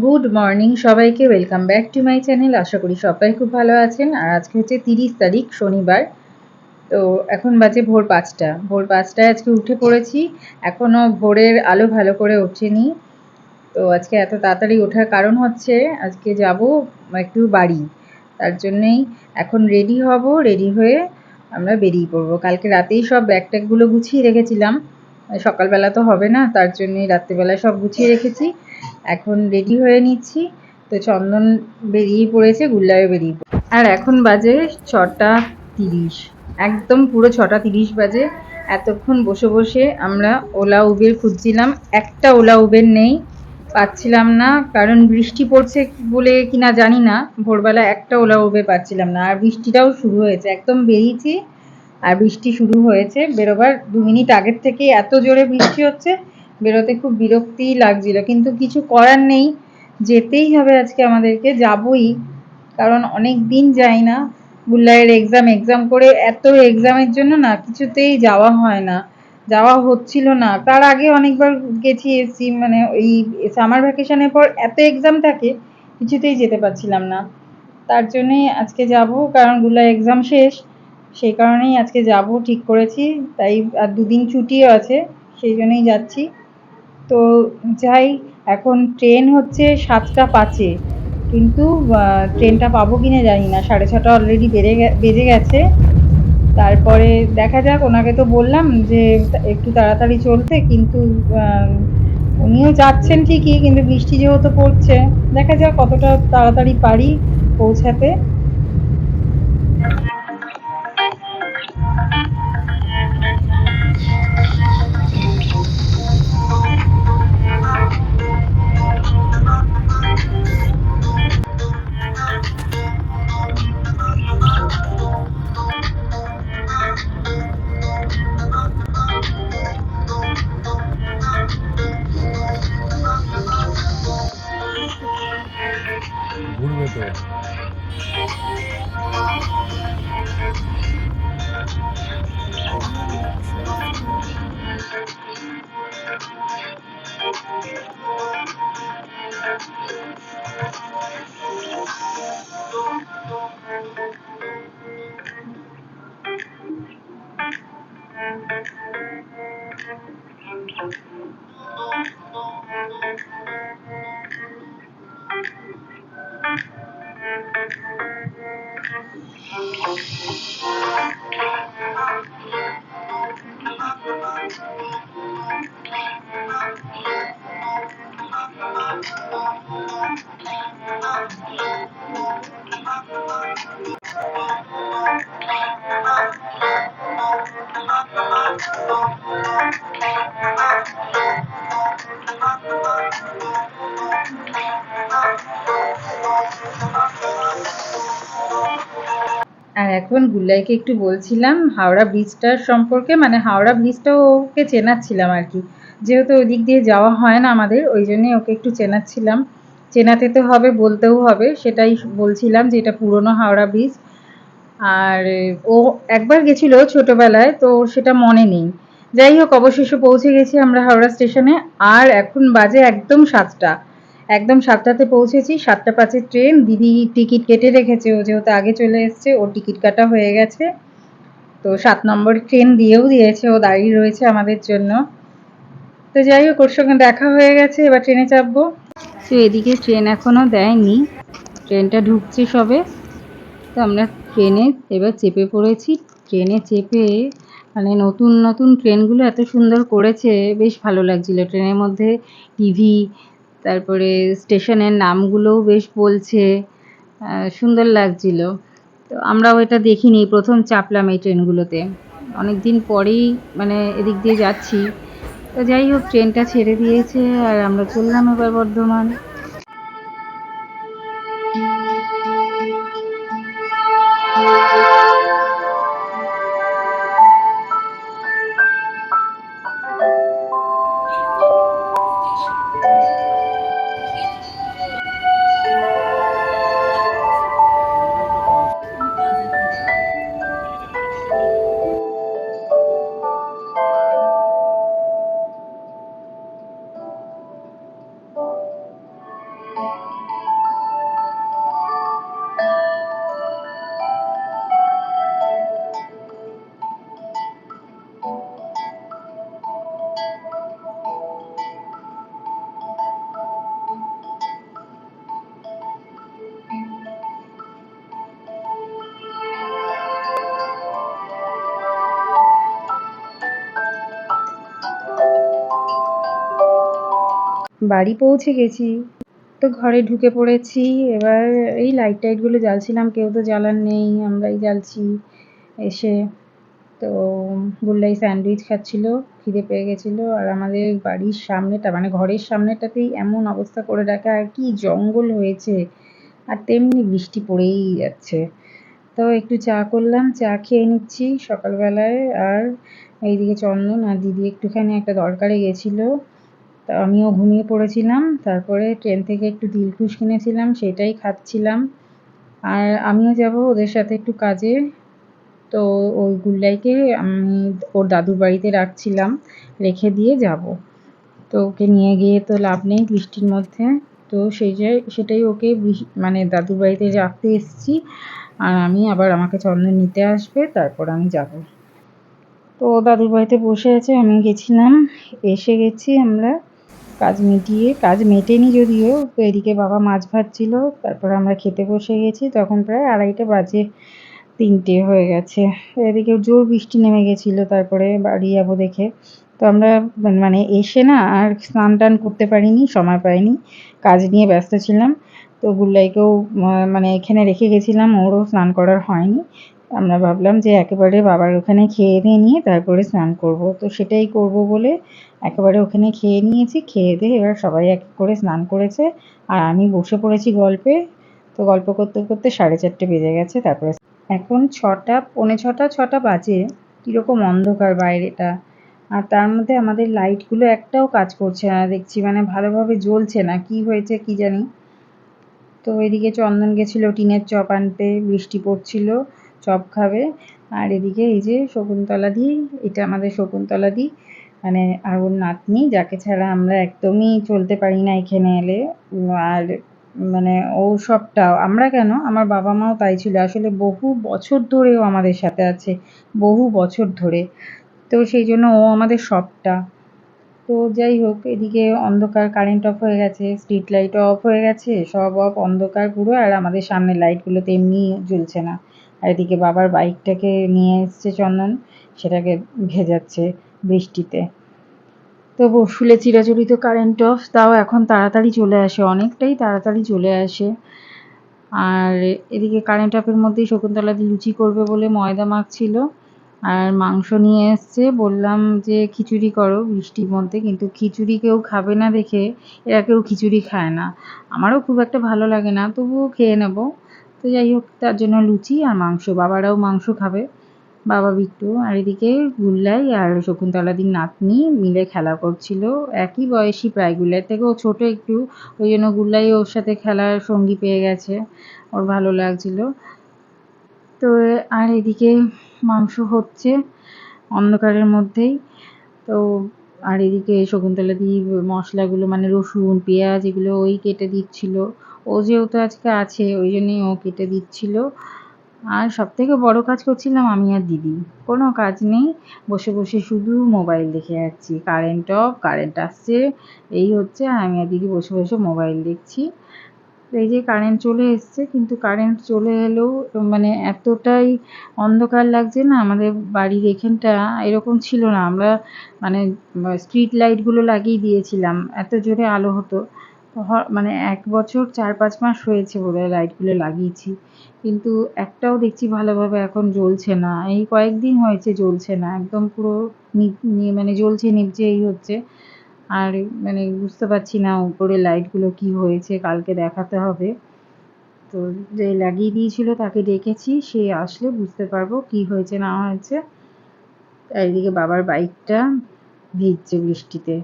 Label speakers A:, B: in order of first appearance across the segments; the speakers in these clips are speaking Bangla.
A: গুড মর্নিং সবাইকে, welcome back to my channel. আশা করি সবাই খুব ভালো আছেন। আর আজকে হচ্ছে 30 তারিখ শনিবার। তো এখন বাজে ভোর পাঁচটায় আজকে উঠে পড়েছি। এখনও ভোরের আলো ভালো করে ওঠেনি। তো আজকে এত তাড়াতাড়ি ওঠার কারণ হচ্ছে আজকে যাব একটু বাড়ি, তার জন্যেই এখন রেডি হব। রেডি হয়ে আমরা বেরিয়ে পড়বো। কালকে রাতেই সব ব্যাগ ট্যাগগুলো গুছিয়ে রেখেছিলাম, সকালবেলা তো হবে না, তার জন্যই রাত্রিবেলা সব গুছিয়ে রেখেছি। এখন রেডি হয়ে নিচ্ছি। তো চন্দন বেরিয়ে পড়েছে, গুল্লায়ও বেরিয়ে পড়েছে। আর এখন বাজে 6:30, একদম পুরো 6:30 বাজে। এতক্ষণ বসে বসে আমরা ওলা উবের খুঁজছিলাম, একটা ওলা উবের নেই, পাচ্ছিলাম না। কারণ বৃষ্টি পড়ছে বলে কিনা জানি না, ভোরবেলা একটা ওলা উবের পাচ্ছিলাম না। আর বৃষ্টিটাও শুরু হয়েছে, একদম বেরিয়েছি আর বৃষ্টি শুরু হয়েছে। বেরোবার 2 মিনিট আগের থেকে এত জোরে বৃষ্টি হচ্ছে, বেরোতে খুব বিরক্তিই লাগছিল, কিন্তু কিছু করার নেই, যেতেই হবে আজকে, আমাদেরকে যাবই। কারণ অনেক দিন যাই না। বুল্লাইয়ের এক্সাম করে এত এক্সামের জন্য না কিছুতেই যাওয়া হয় না, যাওয়া হচ্ছিল না। তার আগে অনেকবার গেছি এসছি, মানে ওই সামার ভ্যাকেশনের পর এত এক্সাম থাকে, কিছুতেই যেতে পারছিলাম না। তার জন্যেই আজকে যাব, কারণ বুল্লার এক্সাম শেষ, সেই কারণেই আজকে যাব ঠিক করেছি। তাই আর 2 দিন ছুটিও আছে, সেই জন্যই যাচ্ছি। তো যাই, এখন ট্রেন হচ্ছে 7:05, কিন্তু ট্রেনটা পাবো কিনা জানি না। 6:30 অলরেডি বেজে গেছে। তারপরে দেখা যাক। ওনাকে তো বললাম যে একটু তাড়াতাড়ি চলতে, কিন্তু উনিও যাচ্ছেন ঠিকই, কিন্তু বৃষ্টি যেহেতু পড়ছে, দেখা যাক কতটা তাড়াতাড়ি পারি পৌঁছাতে।
B: ঘুরবে তো। আর এখন গুল্লাইকে একটু বলছিলাম হাওড়া ব্রিজটার সম্পর্কে, মানে হাওড়া ব্রিজটাও ওকে চেনাচ্ছিলাম আর কি। যেহেতু ওই দিক দিয়ে যাওয়া হয় না আমাদের, ওই জন্যই ওকে একটু চেনাচ্ছিলাম। চেনাতে তো হবে, বলতেও হবে, সেটাই বলছিলাম যে এটা পুরনো হাওড়া ব্রিজ। আর ও একবার গেছিল ছোটবেলায়, তো সেটা মনে নেই। যাই হোক, অবশেষে পৌঁছে গেছি আমরা হাওড়া স্টেশনে। আর এখন বাজে একদম 7টা, একদম 7টাতে পৌঁছেছি। 7:05 ট্রেন। দিদি টিকিট কেটে রেখেছে, ও যেহেতু আগে চলে এসছে, ওর টিকিট কাটা হয়ে গেছে। তো 7 নম্বর ট্রেন দিয়েও দিয়েছে, ও দাঁড়িয়ে রয়েছে আমাদের জন্য। তো যাই হোক, ওর সঙ্গে দেখা হয়ে গেছে, এবার ট্রেনে চাপবো। তো এদিকে ট্রেন এখনো দেয়নি, ট্রেনটা ঢুকছে সবে। তো আমরা ট্রেনে এবার চেপে পড়েছি। ট্রেনে চেপে, মানে নতুন নতুন ট্রেনগুলো এত সুন্দর করেছে, বেশ ভালো লাগছিল। ট্রেনের মধ্যে টিভি, তারপরে স্টেশনের নামগুলোও বেশ বলছে, সুন্দর লাগছিল। তো আমরাও এটা দেখিনি, প্রথম চাপলাম এই ট্রেনগুলোতে, অনেক দিন পরেই মানে এদিক দিয়ে যাচ্ছি। তো যাই হোক, ট্রেনটা ছেড়ে দিয়েছে আর আমরা চললাম এবার বর্ধমান।
A: বাড়ি পৌঁছে গেছি, তো ঘরে ঢুকে পড়েছি। এবার এই লাইট টাইটগুলো জ্বালছিলাম, কেউ তো জ্বালার নেই, আমরাই জ্বালছি এসে। তো গুল্লাই স্যান্ডউইচ খাচ্ছিল, খিদে পেয়ে গেছিলো। আর আমাদের বাড়ির সামনেটা মানে ঘরের সামনেটাতেই এমন অবস্থা করে রাখা, আর কি জঙ্গল হয়েছে, আর তেমনি বৃষ্টি পড়েই যাচ্ছে। তো একটু চা করলাম, চা খেয়ে নিচ্ছি সকালবেলায়। আর এইদিকে চন্দন আর দিদি একটুখানি একটা দরকারে গেছিলো, তা আমিও ঘুমিয়ে পড়েছিলাম। তারপরে ট্রেন থেকে একটু দিলখুশ কিনেছিলাম, সেটাই খাচ্ছিলাম। আর আমিও যাব ওদের সাথে একটু কাজে। তো ওই গুল্লাইকে আমি ওর দাদুর বাড়িতে রাখছিলাম, রেখে দিয়ে যাব। তো ওকে নিয়ে গিয়ে তো লাভ নেই বৃষ্টির মধ্যে। তো সেটাই ওকে মানে দাদুর বাড়িতে রাখতে এসেছি। আর আমি আবার আমাকে চন্দন নিতে আসবে, তারপর আমি যাব। তো দাদুর বাড়িতে বসে আছে, আমি গেছিলাম, এসে গেছি আমরা কাজ মেটেনি যদিও। তো এদিকে বাবা মাছ ভাজছিল, তারপর আমরা খেতে বসে গেছি। তখন প্রায় 2:30 বাজে, 3টে হয়ে গেছে। এদিকে জোর বৃষ্টি নেমে গেছিল, তারপরে বাড়ি যাবো দেখে। তো আমরা মানে এসে না আর স্নান টান করতে পারিনি, সময় পাইনি, কাজ নিয়ে ব্যস্ত ছিলাম। তো গুল্লাইকেও মানে এখানে রেখে গেছিলাম, ওরও স্নান করার হয়নি। আমরা ভাবলাম যে একেবারে বাবার ওখানে খেয়ে দিয়ে নিয়ে তারপরে স্নান করব। তো সেটাই করব বলে একেবারে ওখানে খেয়ে নিয়েছি। খেয়ে দিয়ে এবার সবাই এক করে স্নান করেছে, আর আমি বসে পড়েছি গল্পে। তো গল্প করতে করতে 4:30 বেজে গেছে। তারপরে এখন 6টা, পৌনে 6টা বাজে। কীরকম অন্ধকার বাইরেটা, আর তার মধ্যে আমাদের লাইটগুলো একটাও কাজ করছে না দেখছি, মানে ভালোভাবে জ্বলছে না, কি হয়েছে কি জানি। তো এদিকে চন্দন গেছিলো টিনের চপ আনতে, বৃষ্টি পড়ছিল, চপ খাবে। আর এদিকে এই যে শকুন্তলাদি, এটা আমাদের শকুন্তলাদি, মানে আর ওর নাতনি, যাকে ছাড়া আমরা একদমই চলতে পারি না এখানে এলে। আর মানে ও সবটাও, আমরা কেন, আমার বাবা মাও তাই ছিল আসলে। বহু বছর ধরে ও আমাদের সাথে আছে, বহু বছর ধরে। তো সেই জন্য ও আমাদের সবটা। তো যাই হোক, এদিকে অন্ধকার, কারেন্ট অফ হয়ে গেছে, স্ট্রিট লাইটও অফ হয়ে গেছে, সব অফ, অন্ধকার পুরো। আর আমাদের সামনের লাইটগুলো তো এমনি জ্বলছে না। আর এদিকে বাবার বাইকটাকে নিয়ে এসছে চন্দন, সেটাকে ভেজাচ্ছে বৃষ্টিতে। তো শুলে চিরাচরিত কারেন্ট অফ, তাও এখন তাড়াতাড়ি চলে আসে, অনেকটাই তাড়াতাড়ি চলে আসে। আর এদিকে কারেন্ট অফের মধ্যেই শকুন্তলাদি লুচি করবে বলে ময়দা মাখছিল, আর মাংস নিয়ে এসছে। বললাম যে খিচুড়ি করো বৃষ্টির মধ্যে, কিন্তু খিচুড়ি কেউ খাবে না দেখে এরা কেউ খিচুড়ি খায় না। আমারও খুব একটা ভালো লাগে না, তবুও খেয়ে নেব। তো যাই হোক, তার জন্য লুচি আর মাংস, বাবারাও মাংস খাবে, বাবা বিট্টু। আর এদিকে গুল্লাই আর শকুন্তলাদির নাতনি মিলে খেলা করছিল, একই বয়সী প্রায়, গুল্লাইয়ের থেকেও ছোট একটু। ওই জন্য গুল্লাই ওর সাথে খেলার সঙ্গী পেয়ে গেছে, ওর ভালো লাগছিল। তো আর এদিকে মাংস হচ্ছে অন্ধকারের মধ্যেই। তো আর এদিকে শকুন্তলাদি মশলাগুলো মানে রসুন পেঁয়াজ এগুলো ওই কেটে দিচ্ছিল। ও যেহেতু আজকে আছে ওই জন্যই ও কেটে দিচ্ছিল। আর সবথেকে বড় কাজ করছিলাম আমি আর দিদি, কোনো কাজ নেই, বসে বসে শুধু মোবাইল দেখে যাচ্ছি। কারেন্ট অফ, কারেন্ট আসছে, এই হচ্ছে, আর আমি আর দিদি বসে বসে মোবাইল দেখছি। এই যে কারেন্ট চলে এসছে, কিন্তু কারেন্ট চলে এলেও মানে এতটাই অন্ধকার লাগছে না। আমাদের বাড়ির এখানটা এরকম ছিল না, আমরা মানে স্ট্রিট লাইটগুলো লাগিয়ে দিয়েছিলাম, এত জোরে আলো হতো। মানে 1 বছর 4-5 মাস হয়েছে বোধহয় লাইটগুলো লাগিয়েছি, কিন্তু একটাও দেখছি ভালোভাবে এখন জ্বলছে না। এই কয়েকদিন হয়েছে জ্বলছে না, একদম পুরো মানে জ্বলছে নিভছে এই হচ্ছে। আর মানে বুঝতে পারছি না উপরে লাইটগুলো কি হয়েছে, কালকে দেখাতে হবে। তো যে লাগিয়ে দিয়েছিল তাকে ডেকেছি, সে আসলে বুঝতে পারবো কি হয়েছে না হয়েছে। আর এদিকে বাবার বাইকটা ভিজছে বৃষ্টিতে।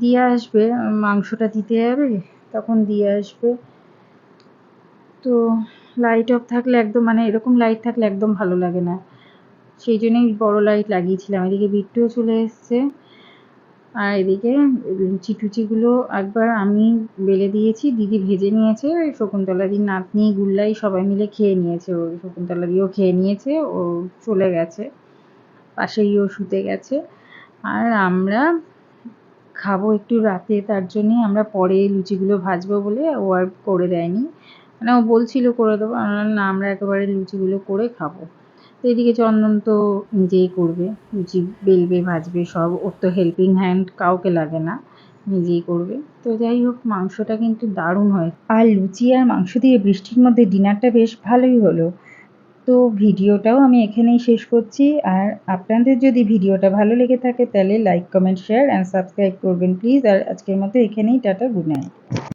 A: দিয়ে আসবে, মাংসটা দিতে যাবে, তখন দিয়ে আসবে। তো লাইট অফ থাকলে একদম, মানে এরকম লাইট থাকলে একদম ভালো লাগে না, সেই জন্যই বড় লাইট লাগিয়েছিলাম। এদিকে বিট্টুও চলে এসছে। আর এদিকে লুচি টুচিগুলো একবার আমি বেলে দিয়েছি, দিদি ভেজে নিয়েছে, শকুন্তলাদির নাতনি গুল্লাই সবাই মিলে খেয়ে নিয়েছে, ও শকুন্তলাদিও খেয়ে নিয়েছে, ও চলে গেছে, পাশেই ও শুতে গেছে। আর আমরা খাবো একটু রাতে, তার জন্যই আমরা পরে লুচিগুলো ভাজবো বলে ও আর করে দেয়নি, মানে ও বলছিল করে দেবো, না আমরা একেবারে লুচিগুলো করে খাবো। তো এদিকে চন্দন তো নিজেই করবে, লুচি বেলবে ভাজবে সব, ওর তো হেল্পিং হ্যান্ড কাউকে লাগে না, নিজেই করবে। তো যাই হোক, মাংসটা কিন্তু দারুণ হয়, আর লুচি আর মাংস দিয়ে বৃষ্টির মধ্যে ডিনারটা বেশ ভালোই হলো। তো ভিডিওটাও আমি এখানেই শেষ করছি। আর আপনাদের যদি ভিডিওটা ভালো লেগে থাকে তাহলে like comment share and subscribe করবেন প্লিজ। আর আজকের মতো এখানেই টাটা, গুড নাইট।